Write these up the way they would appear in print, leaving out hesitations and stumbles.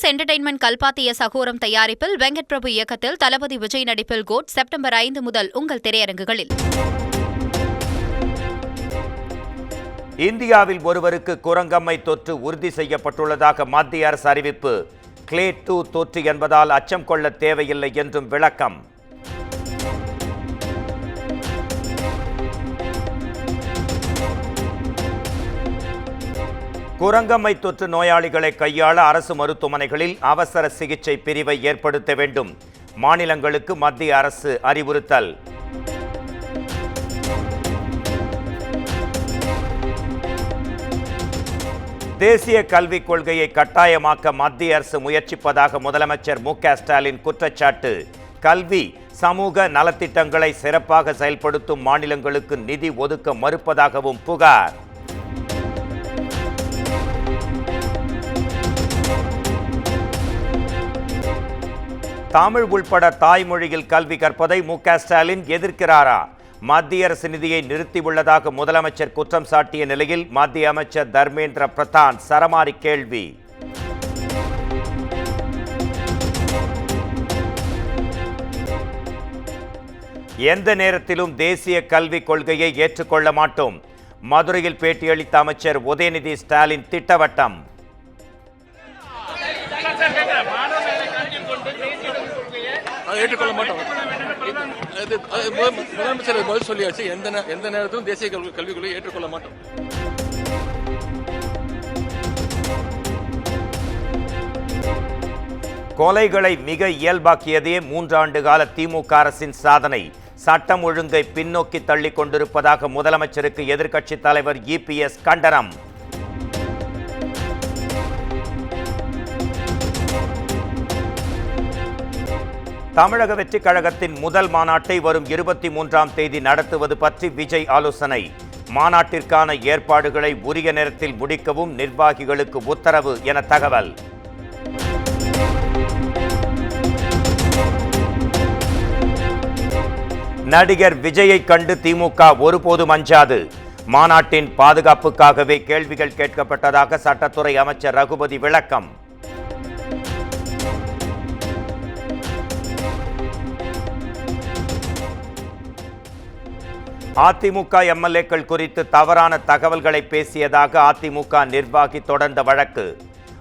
Entertainment கல்பாத்திய சகோரம் தயாரிப்பில் வெங்கட் பிரபு இயக்கத்தில் தளபதி விஜய் நடிப்பில் கோட் செப்டம்பர் 5 முதல் உங்கள் திரையரங்குகளில். இந்தியாவில் ஒருவருக்கு குரங்கம்மை தொற்று உறுதி செய்யப்பட்டுள்ளதாக மத்திய அரசு அறிவிப்பு. கிளேட் 2 தொற்று என்பதால் அச்சம் கொள்ள தேவையில்லை என்றும் விளக்கம். குரங்கம்மை தொற்று நோயாளிகளை கையாள அரசு மருத்துவமனைகளில் அவசர சிகிச்சை பிரிவை ஏற்படுத்த வேண்டும். மாநிலங்களுக்கு மத்திய அரசு அறிவுறுத்தல். தேசிய கல்விக் கொள்கையை கட்டாயமாக்க மத்திய அரசு முயற்சிப்பதாக முதலமைச்சர் மு.க.ஸ்டாலின் குற்றச்சாட்டு. கல்வி சமூக நலத்திட்டங்களை சிறப்பாக செயல்படுத்தும் மாநிலங்களுக்கு நிதி ஒதுக்க மறுப்பதாகவும் புகார். தமிழ் உள்பட தாய்மொழியில் கல்வி கற்பதை மு.க.ஸ்டாலின் எதிர்க்கிறாரா? மத்திய அரசு நிதியை நிறுத்தியுள்ளதாக முதலமைச்சர் குற்றம் சாட்டிய நிலையில் மத்திய அமைச்சர் தர்மேந்திர பிரதான் சரமாரி கேள்வி. எந்த நேரத்திலும் தேசிய கல்விக் கொள்கையை ஏற்றுக்கொள்ள மாட்டோம். மதுரையில் பேட்டியளித்த அமைச்சர் உதயநிதி ஸ்டாலின் திட்டவட்டம். ஏற்றுக்கொள்ள மாட்டோம். முதலமைச்சர் பதில் சொல்லியாச்சு. எந்த நேரத்திலும் தேசிய கல்விக் கொள்கையை ஏற்றுக்கொள்ள மாட்டோம். கொலைகளை மிக இயல்பாக்கியதே 3 ஆண்டு கால திமுக அரசின் சாதனை. சட்டம் ஒழுங்கை பின்னோக்கி தள்ளிக் கொண்டிருப்பதாக முதலமைச்சருக்கு எதிர்க்கட்சித் தலைவர் இபிஎஸ் கண்டனம். தமிழக வெற்றிக் கழகத்தின் முதல் மாநாட்டை வரும் 23ஆம் தேதி நடத்துவது பற்றி விஜய் ஆலோசனை. மாநாட்டிற்கான ஏற்பாடுகளை உரிய நேரத்தில் முடிக்கவும் நிர்வாகிகளுக்கு உத்தரவு என தகவல். நடிகர் விஜயை கண்டு திமுக ஒருபோதும் அஞ்சாது. மாநாட்டின் பாதுகாப்புக்காகவே கேள்விகள் கேட்கப்பட்டதாக சட்டத்துறை அமைச்சர் ரகுபதி விளக்கம். அதிமுக எம்எல்ஏக்கள் குறித்து தவறான தகவல்களை பேசியதாக அதிமுக நிர்வாகி தொடர்ந்த வழக்கு.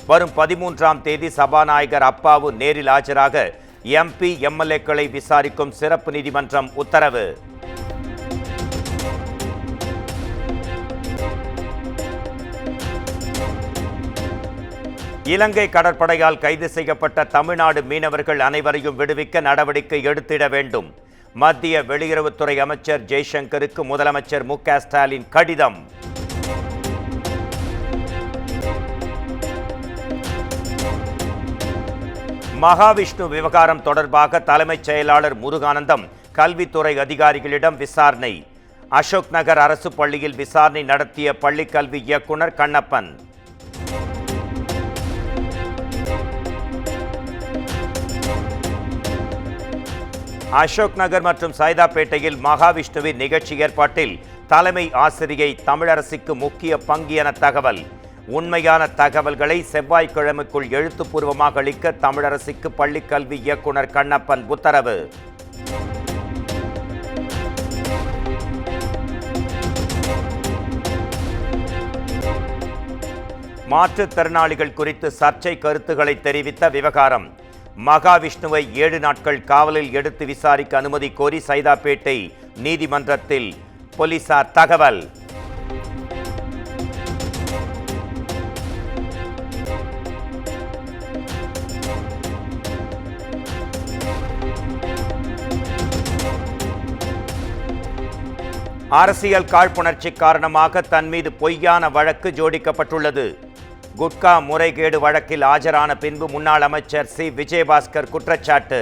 வரும் 13ஆம் தேதி சபாநாயகர் அப்பாவு நேரில் ஆஜராக எம்பி எம்எல்ஏக்களை விசாரிக்கும் சிறப்பு நீதிமன்றம் உத்தரவு. இலங்கை கடற்படையால் கைது செய்யப்பட்ட தமிழ்நாடு மீனவர்கள் அனைவரையும் விடுவிக்க நடவடிக்கை எடுத்திட வேண்டும். மத்திய வெளியுறவுத்துறை அமைச்சர் ஜெய்சங்கருக்கு முதலமைச்சர் மு.க.ஸ்டாலின் கடிதம். மகாவிஷ்ணு விவகாரம் தொடர்பாக தலைமைச் செயலாளர் முருகானந்தம் கல்வித்துறை அதிகாரிகளிடம் விசாரணை. அசோக் நகர் அரசு பள்ளியில் விசாரணை நடத்திய பள்ளிக்கல்வி இயக்குனர் கண்ணப்பன். அசோக் நகர் மற்றும் சைதாப்பேட்டையில் மகாவிஷ்ணுவின் நிகழ்ச்சி ஏற்பாட்டில் தலைமை ஆசிரியை தமிழரசிக்கு முக்கிய பங்கு என தகவல். உண்மையான தகவல்களை செவ்வாய்க்கிழமைக்குள் எழுத்துப்பூர்வமாக அளிக்க தமிழரசிக்கு பள்ளிக்கல்வி இயக்குனர் கண்ணப்பன் உத்தரவு. மாற்றுத்திறனாளிகள் குறித்து சர்ச்சை கருத்துக்களை தெரிவித்த விவகாரம். மகாவிஷ்ணுவை 7 நாட்கள் காவலில் எடுத்து விசாரிக்க அனுமதி கோரி சைதாப்பேட்டை நீதிமன்றத்தில் போலீசார் தகவல். அரசியல் காழ்ப்புணர்ச்சி காரணமாக தன் மீது பொய்யான வழக்கு ஜோடிக்கப்பட்டுள்ளது. குட்கா முறைகேடு வழக்கில் ஆஜரான பின்பு முன்னாள் அமைச்சர் சி விஜயபாஸ்கர் குற்றச்சாட்டு.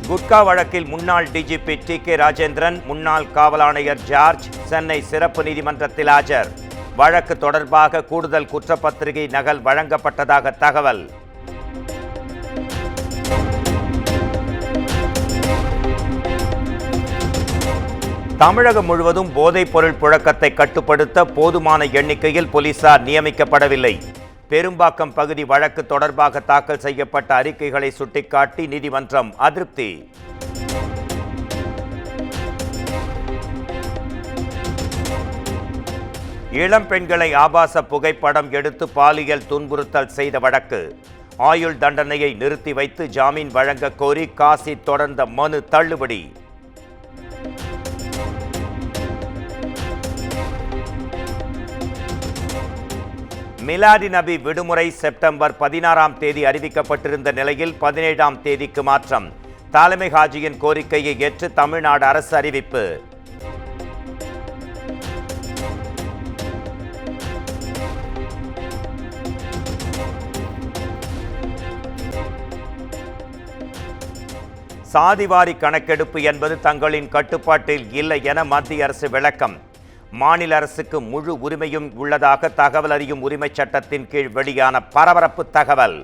குட்கா வழக்கில் முன்னாள் டிஜிபி டி.கே. ராஜேந்திரன், முன்னாள் காவல் ஆணையர் ஜார்ஜ் சென்னை சிறப்பு நீதிமன்றத்தில் ஆஜர். வழக்கு தொடர்பாக கூடுதல் குற்றப்பத்திரிகை நகல் வழங்கப்பட்டதாக தகவல். தமிழகம் முழுவதும் போதைப் பொருள் புழக்கத்தை கட்டுப்படுத்த போதுமான எண்ணிக்கையில் போலீசார் நியமிக்கப்படவில்லை. பெரும்பாக்கம் பகுதி வழக்கு தொடர்பாக தாக்கல் செய்யப்பட்ட அறிக்கைகளை சுட்டிக்காட்டி நீதிமன்றம் அதிருப்தி. இளம் பெண்களை ஆபாச புகைப்படம் எடுத்து பாலியல் துன்புறுத்தல் செய்த வழக்கு. ஆயுள் தண்டனையை நிறுத்தி வைத்து ஜாமீன் வழங்க கோரி காசி தொடர்ந்த மனு தள்ளுபடி. மிலாடி நபி விடுமுறை செப்டம்பர் 16ஆம் தேதி அறிவிக்கப்பட்டிருந்த நிலையில் 17ஆம் தேதிக்கு மாற்றம். தலைமை ஹாஜியின் கோரிக்கையை ஏற்று தமிழ்நாடு அரசு அறிவிப்பு. சாதிவாரி கணக்கெடுப்பு என்பது தங்களின் கட்டுப்பாட்டில் இல்லை என மத்திய அரசு விளக்கம். மாநில அரசுக்கு முழு உரிமையும் உள்ளதாக தகவல் அறியும் உரிமை சட்டத்தின் கீழ் வெளியான பரபரப்பு தகவல்.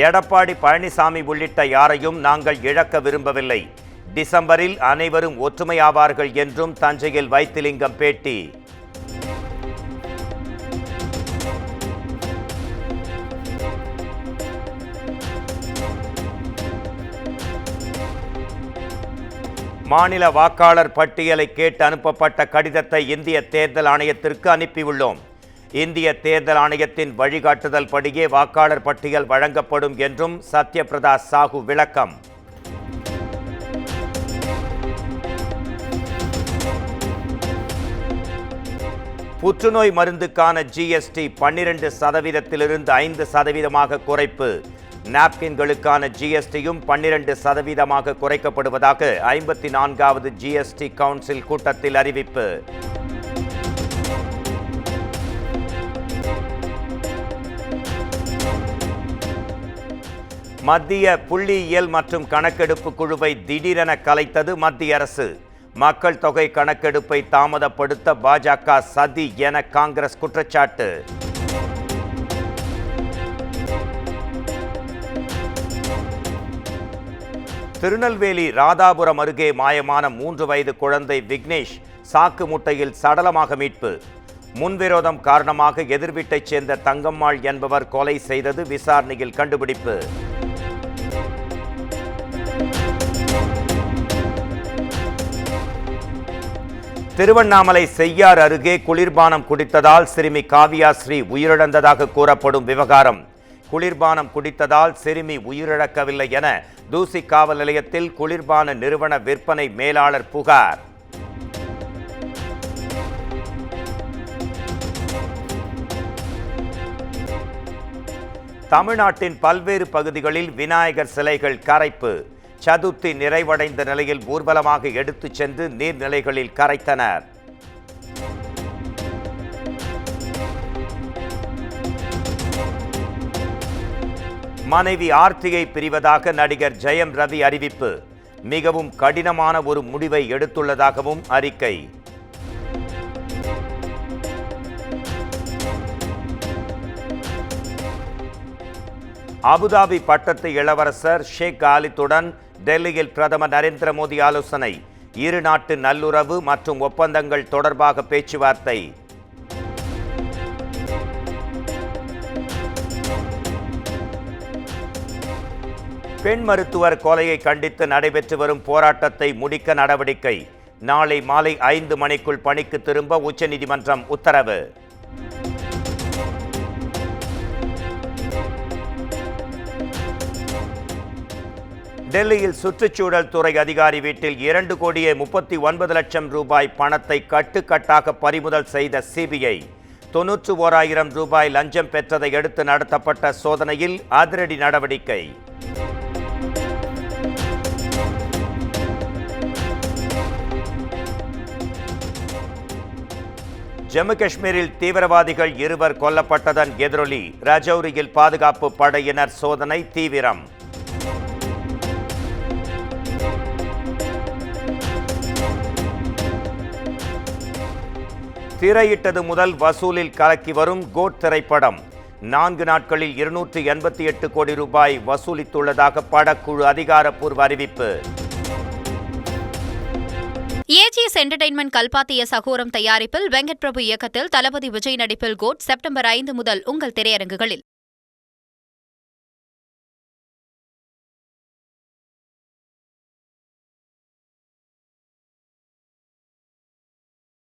எடப்பாடி பழனிசாமி உள்ளிட்ட யாரையும் நாங்கள் இழக்க விரும்பவில்லை. டிசம்பரில் அனைவரும் ஒற்றுமையாவார்கள் என்றும் தஞ்சையில் வைத்திலிங்கம் பேட்டி. மாநில வாக்காளர் பட்டியலை கேட்டு அனுப்பப்பட்ட கடிதத்தை இந்திய தேர்தல் ஆணையத்திற்கு அனுப்பியுள்ளோம். இந்திய தேர்தல் ஆணையத்தின் வழிகாட்டுதல் படியே வாக்காளர் பட்டியல் வழங்கப்படும் என்றும் சத்யபிரதா சாஹூ விளக்கம். புற்றுநோய் மருந்துக்கான ஜிஎஸ்டி 12% 5% குறைப்பு. நாப்கின்களுக்கான ஜிஎஸ்டியும் 12% குறைக்கப்படுவதாக 54வது ஜிஎஸ்டி கவுன்சில் கூட்டத்தில் அறிவிப்பு. மத்திய புள்ளியியல் மற்றும் கணக்கெடுப்பு குழுவை திடீரென கலைத்தது மத்திய அரசு. மக்கள் தொகை கணக்கெடுப்பை தாமதப்படுத்த பாஜக சதி என காங்கிரஸ் குற்றச்சாட்டு. திருநெல்வேலி ராதாபுரம் அருகே மாயமான 3 வயது குழந்தை விக்னேஷ் சாக்கு மூட்டையில் சடலமாக மீட்பு. முன்விரோதம் காரணமாக எதிர்வீட்டைச் சேர்ந்த தங்கம்மாள் என்பவர் கொலை செய்தது விசாரணையில் கண்டுபிடிப்பு. திருவண்ணாமலை செய்யார் அருகே குளிர்பானம் குடித்ததால் சிறுமி காவியாஸ்ரீ உயிரிழந்ததாக கூறப்படும் விவகாரம். குளிர்பானம் குடித்ததால் சிறுமி உயிரிழக்கவில்லை என தூசி காவல் நிலையத்தில் குளிர்பான நிறுவன விற்பனை மேலாளர் புகார். தமிழ்நாட்டின் பல்வேறு பகுதிகளில் விநாயகர் சிலைகள் கரைப்பு. சதுர்த்தி நிறைவடைந்த நிலையில் ஊர்வலமாக எடுத்துச் சென்று நீர்நிலைகளில் கரைத்தனர். மனைவி ஆர்த்தியை பிரிவதாக நடிகர் ஜெயம் ரவி அறிவிப்பு. மிகவும் கடினமான ஒரு முடிவை எடுத்துள்ளதாகவும் அறிக்கை. அபுதாபி பட்டத்து இளவரசர் ஷேக் காலித்துடன் டெல்லியில் பிரதமர் நரேந்திர மோடி ஆலோசனை. இரு நாட்டு நல்லுறவு மற்றும் ஒப்பந்தங்கள் தொடர்பாக பேச்சுவார்த்தை. பெண் மருத்துவர் கொலையை கண்டித்து நடைபெற்று வரும் போராட்டத்தை முடிக்க நடவடிக்கை. நாளை மாலை 5 மணிக்குள் பணிக்கு திரும்ப உச்சநீதிமன்றம் உத்தரவு. டெல்லியில் சுற்றுச்சூழல் துறை அதிகாரி வீட்டில் 2,39,00,000 ரூபாய் பணத்தை கட்டுக்கட்டாக பறிமுதல் செய்த சிபிஐ. 91,000 ரூபாய் லஞ்சம் பெற்றதை அடுத்து நடத்தப்பட்ட சோதனையில் அதிரடி நடவடிக்கை. ஜம்மு காஷ்மீரில் தீவிரவாதிகள் 2 கொல்லப்பட்டதன் எதிரொலி. ரஜௌரியில் பாதுகாப்பு படையினர் சோதனை தீவிரம். திரையிட்டது முதல் வசூலில் கலக்கி வரும் கோட் திரைப்படம். 4 நாட்களில் 288 கோடி ரூபாய் வசூலித்துள்ளதாக படக்குழு அதிகாரப்பூர்வ அறிவிப்பு. ஏஜிஎஸ் என்டர்டெயின்மெண்ட் கல்பாத்திய சகோரம் தயாரிப்பில் வெங்கட் பிரபு இயக்கத்தில் தளபதி விஜய் நடிப்பில் கோட் செப்டம்பர் 5 முதல் உங்கள் திரையரங்குகளில்.